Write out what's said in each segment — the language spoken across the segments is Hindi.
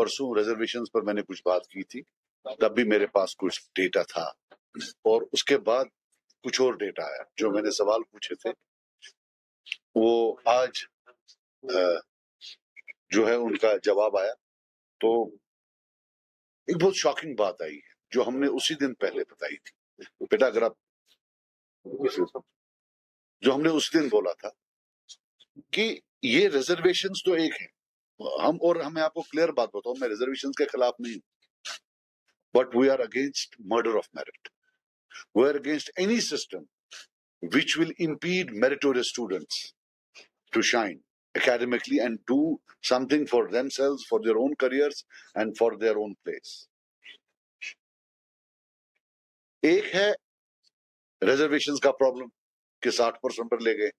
परसों रिजर्वेशंस पर मैंने कुछ बात की थी, तब भी मेरे पास कुछ डेटा था और उसके बाद कुछ और डेटा आया। जो मैंने सवाल पूछे थे वो आज जो है उनका जवाब आया। तो एक बहुत शॉकिंग बात आई है जो हमने उसी दिन पहले बताई थी। बेटा अगर आप जो हमने उस दिन बोला था कि ये रिजर्वेशंस तो एक है, मैं आपको क्लियर बात बताऊं, मैं रिजर्वेशंस के खिलाफ नहीं, but we are against murder of merit. We are against any system which will impede meritorious students to shine academically and do something for themselves, for their own careers and for their own place. एक है रिजर्वेशंस का प्रॉब्लम कि 60% पर ले गए।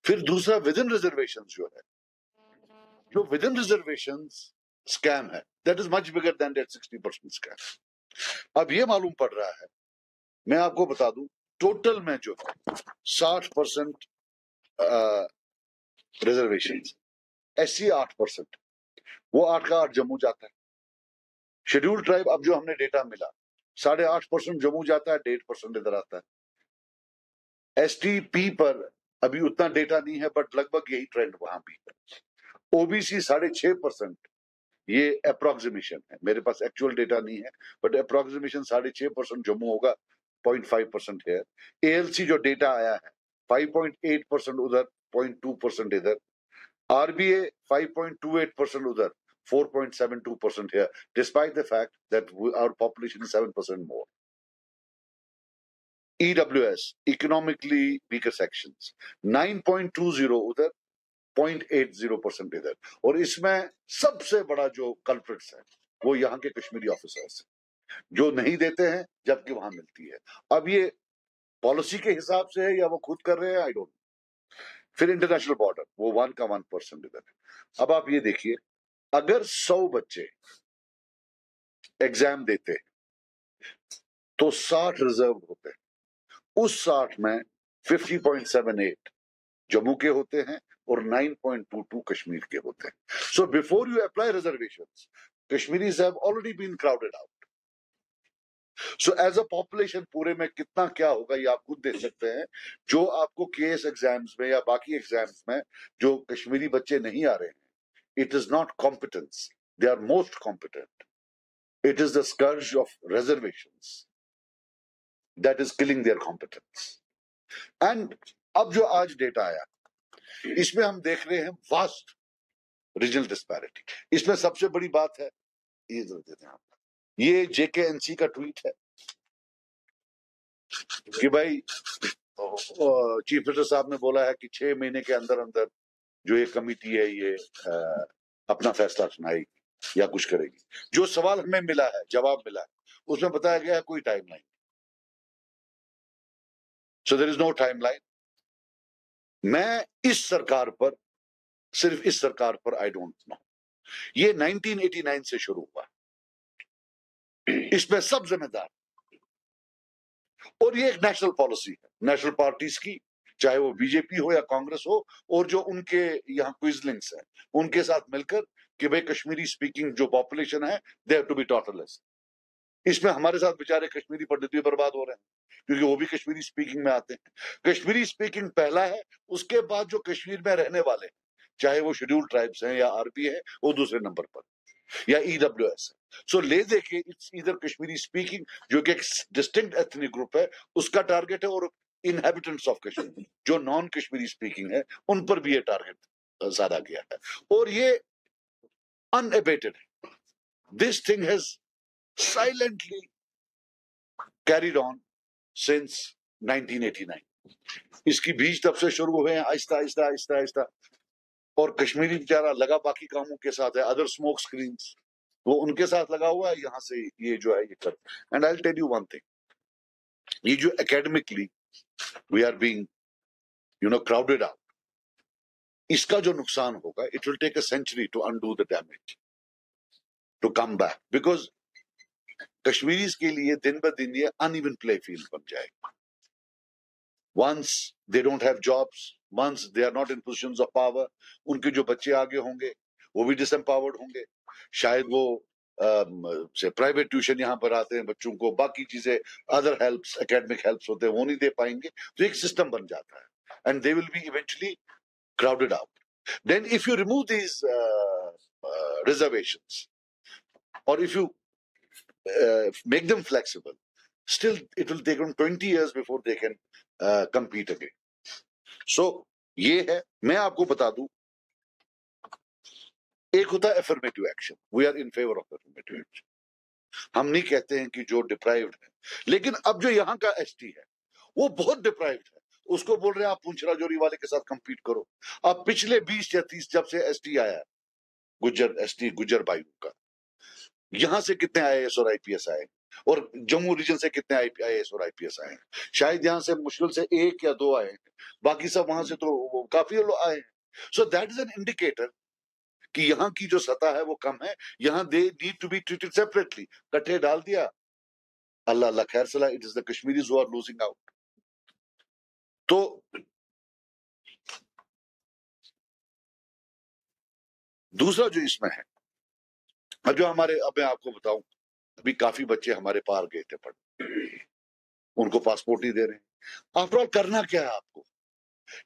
फिर दूसरा विद इन रिजर्वेशंस जो विद इन रिजर्वेशंस स्कैम है, that is much bigger than that 60% scam. अब ये मालूम पड़ रहा है, मैं आपको बता दूं, टोटल में जो 60% रिजर्वेशन SC 8%, वो 8 का 8 जम्मू जाता है। शेड्यूल ट्राइब अब जो हमने डेटा मिला 8.5% जम्मू जाता है, 1.5% इधर आता है। STP पर अभी उतना डेटा नहीं है, बट लगभग यही ट्रेंड वहां भी है। OBC 6.5%, ये अप्रोक्सीमेशन है, मेरे पास एक्चुअल डेटा नहीं है, बट अप्रोक्सीमेशन 6.5% जम्मू होगा, 0.5% है। ALC जो डेटा आया है 5.8% उधर, 0.2% इधर। RBA 5.28% उधर, 4.72% here, despite the fact that our population is 7% more. EWS, economically weaker sections, 9.20 उधर, 0.80% इधर। और इसमें सबसे बड़ा जो कल्प्रिट्स है वो यहाँ के कश्मीरी ऑफिसर्स जो नहीं देते हैं जबकि वहां मिलती है। अब ये पॉलिसी के हिसाब से है या वो खुद कर रहे हैं, आई डोंट नो। फिर इंटरनेशनल बॉर्डर, वो 1 का 1% इधर है। अब आप ये देखिए, अगर 100 बच्चे एग्जाम देते तो 60 रिजर्व होते हैं, उस 60 में 50.78 जम्मू के होते हैं और 9.22 कश्मीर के होते हैं। So before you apply reservations, Kashmiris have already been crowded out. So as a population पूरे में कितना क्या होगा ये आप खुद देख सकते हैं। जो आपको केएस एग्जाम्स में या बाकी एग्जाम्स में जो कश्मीरी बच्चे नहीं आ रहे हैं, it is not competence, they are most competent, it is the scourge of reservations that is killing their competence. And अब जो आज डेटा आया इसमें हम देख रहे हैं वास्ट रीजनल डिस्पैरिटी। इसमें सबसे बड़ी बात है, ये JKNC का ट्वीट है कि भाई चीफ मिनिस्टर साहब ने बोला है कि 6 महीने के अंदर अंदर जो ये कमिटी है ये अपना फैसला सुनाएगी या कुछ करेगी। जो सवाल हमें मिला है, जवाब मिला है, उसमें बताया गया है कोई timeline. So there is no timeline. मैं इस सरकार पर, सिर्फ इस सरकार पर आई डोंट नो, ये 1989 से शुरू हुआ, इसमें सब जिम्मेदार, और ये एक नेशनल पॉलिसी है नेशनल पार्टीज की, चाहे वो बीजेपी हो या कांग्रेस हो, और जो उनके यहाँ क्विजलिंग्स हैं उनके साथ मिलकर कि भाई कश्मीरी स्पीकिंग जो पॉपुलेशन है दे हैव टू बी टॉटलेस। इसमें हमारे साथ बेचारे कश्मीरी पंडित भी बर्बाद हो रहे हैं क्योंकि वो भी कश्मीरी स्पीकिंग में आते हैं। कश्मीरी स्पीकिंग पहला है, उसके बाद जो कश्मीर में रहने वाले चाहे वो शेड्यूल ट्राइब्स हैं या आरपी है वो दूसरे नंबर पर, या EWS है। सो ले देखिए, इट्स इधर कश्मीरी स्पीकिंग जो कि एक डिस्टिंक्ट एथनिक ग्रुप है उसका टारगेट है, और इनहेबिटेंट्स ऑफ कश्मीर जो नॉन कश्मीरी स्पीकिंग है उन पर भी ये टारगेट साधा गया है, और ये अनएबेटेड है। This thing has silently carried on since 1989। इसकी बीज तब से शुरू हुए हैं, आहिस्ता आहिस्ता आहिस्ता आहिस्ता, और कश्मीरी बेचारा लगा बाकी कामों के साथ है, अदर स्मोक स्क्रीन्स वो उनके साथ लगा हुआ है, यहां से ये जो है ये कर। And I will tell you one thing, ये जो academically we are being crowded out, इसका जो नुकसान होगा, it will take a century to undo the damage, to come back, because Kashmiris के लिए दिन ब दिन ये अनइवन प्ले फील्ड बन जाएगा। Once they don't have jobs, once they are not in positions of power, उनके जो बच्चे आगे होंगे वो भी डिसएम्पावर्ड होंगे। शायद वो से प्राइवेट ट्यूशन यहाँ पर आते हैं बच्चों को, बाकी चीजें अदर हेल्प्स एकेडमिक हेल्प्स होते हैं वो नहीं दे पाएंगे, तो एक सिस्टम बन जाता है and they will be eventually crowded out. Then if you remove these reservations or if you make them flexible, still it will take them 20 years before they can compete again. So ये है, मैं आपको बता दूं, एक होता है affirmative action. We are in favor of affirmative action. हम नहीं कहते हैं कि जो डिप्राइव्ड है, लेकिन अब जो यहाँ का एसटी है वो बहुत डिप्राइव्ड है, उसको बोल रहे हैं आप पुंछ राजौरी वाले के साथ compete करो। अब पिछले 20 या 30 जब से एसटी आया है, गुज्जर एसटी गुज्जर बायू का, यहां से कितने आईएएस और आईपीएस आए, और जम्मू रीजन से कितने आईएएस और आईपीएस आए? शायद यहां से मुश्किल से 1 या 2 आए, बाकी सब वहां से तो काफी लोग आए। So that is an indicator कि यहाँ की जो सतह है वो कम है, यहाँ they need to be treated separately. कट्टे डाल दिया, अल्लाह अल्लाह खैर सला, it is the Kashmiris who are losing out. तो दूसरा जो इसमें है, अब जो हमारे, अब मैं आपको बताऊं, अभी काफी बच्चे हमारे पार गए थे पढ़ने, उनको पासपोर्ट नहीं दे रहे। आफ्टर ऑल करना क्या है आपको,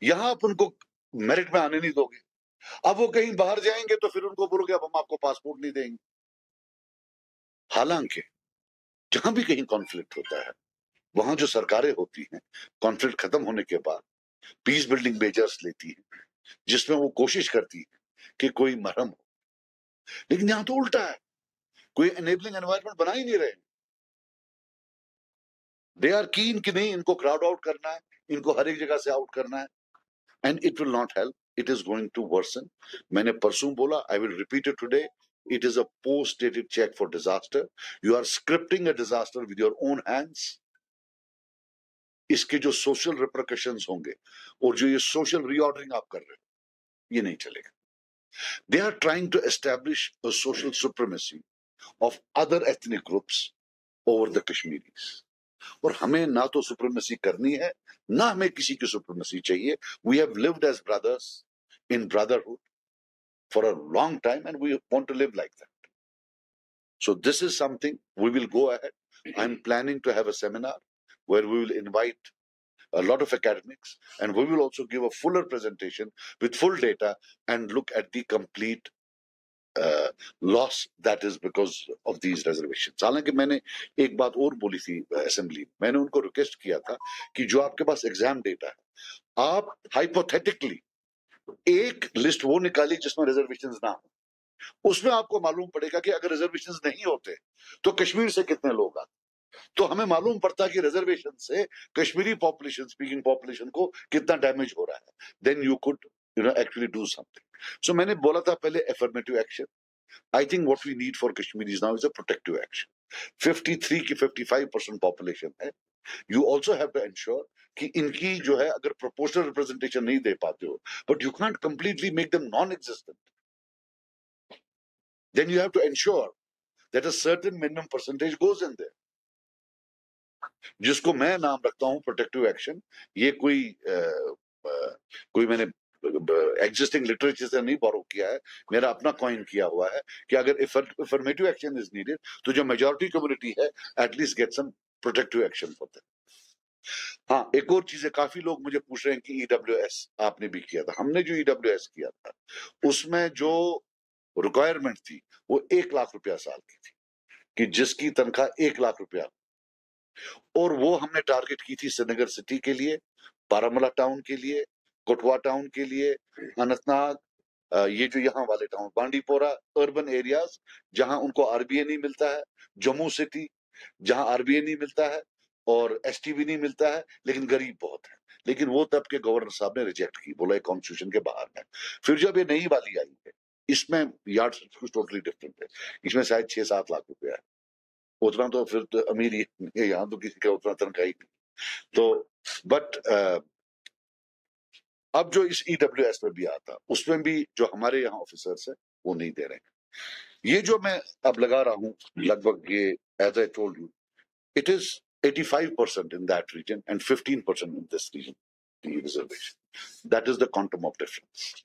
यहाँ आप उनको मेरिट में आने नहीं दोगे, अब वो कहीं बाहर जाएंगे तो फिर उनको बोलोगे अब हम आपको पासपोर्ट नहीं देंगे। हालांकि जहां भी कहीं कॉन्फ्लिक्ट होता है वहां जो सरकारें होती हैं, कॉन्फ्लिक्ट खत्म होने के बाद पीस बिल्डिंग मेजर्स लेती हैं, जिसमें वो कोशिश करती है कि कोई मरहम हो। लेकिन यहां तो उल्टा है, कोई एनेबलिंग एनवायरनमेंट बना ही नहीं रहे। दे आर कीन कि नहीं, इनको क्राउड आउट करना है, इनको हर एक जगह से आउट करना है, and it will not help, it is going to worsen. मैंने परसों बोला, I will repeat it today, it is a post dated check for disaster. You are scripting a disaster with your own hands. इसके जो सोशल रिपरकशंस होंगे और जो ये सोशल रीऑर्डरिंग आप कर रहे हो, ये नहीं चलेगा। They are trying to establish a social supremacy of other ethnic groups over the Kashmiris, और हमें ना तो सुप्रीमेसी करनी है, ना हमें किसी की सुप्रीमेसी चाहिए। We have lived as brothers in brotherhood for a long time and we want to live like that. So this is something we will go ahead. I'm planning to have a seminar where we will invite a lot of academics and we will also give a fuller presentation with full data and look at the complete loss that is because of these reservations. हालांकि मैंने एक बात और बोली थी असेंबली, मैंने उनको रिक्वेस्ट किया था कि जो आपके पास एग्जाम डेटा है, आप हाइपोथेटिकली एक लिस्ट वो निकाली जिसमें रिजर्वेशंस ना हो, उसमें आपको मालूम पड़ेगा कि अगर रिजर्वेशंस नहीं होते तो कश्मीर से कितने लोग आते, तो हमें मालूम पड़ता कि रिजर्वेशन से कश्मीरी पॉपुलेशन, स्पीकिंग पॉपुलेशन को कितना डैमेज हो रहा है। Then you could actually do something. So मैंने बोला था पहले affirmative action. I think what we need for Kashmiris now is a protective action. 53 की 55% पॉपुलेशन है, you also have to ensure कि इनकी जो है, अगर प्रोपोर्शनल रिप्रेजेंटेशन नहीं दे पाते हो, but you can't completely make them non existent, then you have to ensure that a certain minimum percentage goes in there, जिसको मैं नाम रखता हूं प्रोटेक्टिव एक्शन। ये कोई मैंने एग्जिस्टिंग लिटरेचर से नहीं बोरो किया है, मेरा अपना कॉइन किया हुआ है कि अगर अफर्मेटिव एक्शन इज नीडेड तो जो मेजॉरिटी कम्युनिटी है at least get some protective action for that. हाँ, एक और चीज है, काफी लोग मुझे पूछ रहे हैं कि ईडब्ल्यूएस आपने भी किया था। हमने जो ईडब्ल्यूएस किया था उसमें जो रिक्वायरमेंट थी वो 1 लाख रुपया साल की थी, कि जिसकी तनख्वाह 1 लाख रुपया, और वो हमने टारगेट की थी श्रीनगर सिटी के लिए, बारामूला टाउन के लिए, कठुआ टाउन के लिए, अनंतनाग, ये जो यहाँ वाले टाउन, बांडीपोरा, अर्बन एरियाज जहां उनको आरबीए नहीं मिलता है, जम्मू सिटी जहां आरबीए नहीं मिलता है और एसटीबी नहीं मिलता है, लेकिन गरीब बहुत है। लेकिन वो तब के गवर्नर साहब ने रिजेक्ट की, बोला ये कॉन्स्टिट्यूशन के बाहर है। फिर जब ये नई वाली आई है, इसमें यार्ड कुछ टोटली डिफरेंट है, इसमें शायद 6-7 लाख रुपया है। उतना तो फिर तो अमीर ही, यहाँ तो किसी का उतना तनख्वाह ही नहीं। तो बट अब जो इस ईडब्ल्यूएस में भी आता, उसमें भी जो हमारे यहाँ ऑफिसर्स है वो नहीं दे रहे हैं। ये जो मैं अब लगा रहा हूँ लगभग, ये as I told you, it is 85% in that region and 15% in this region, the reservation. That is the quantum of difference.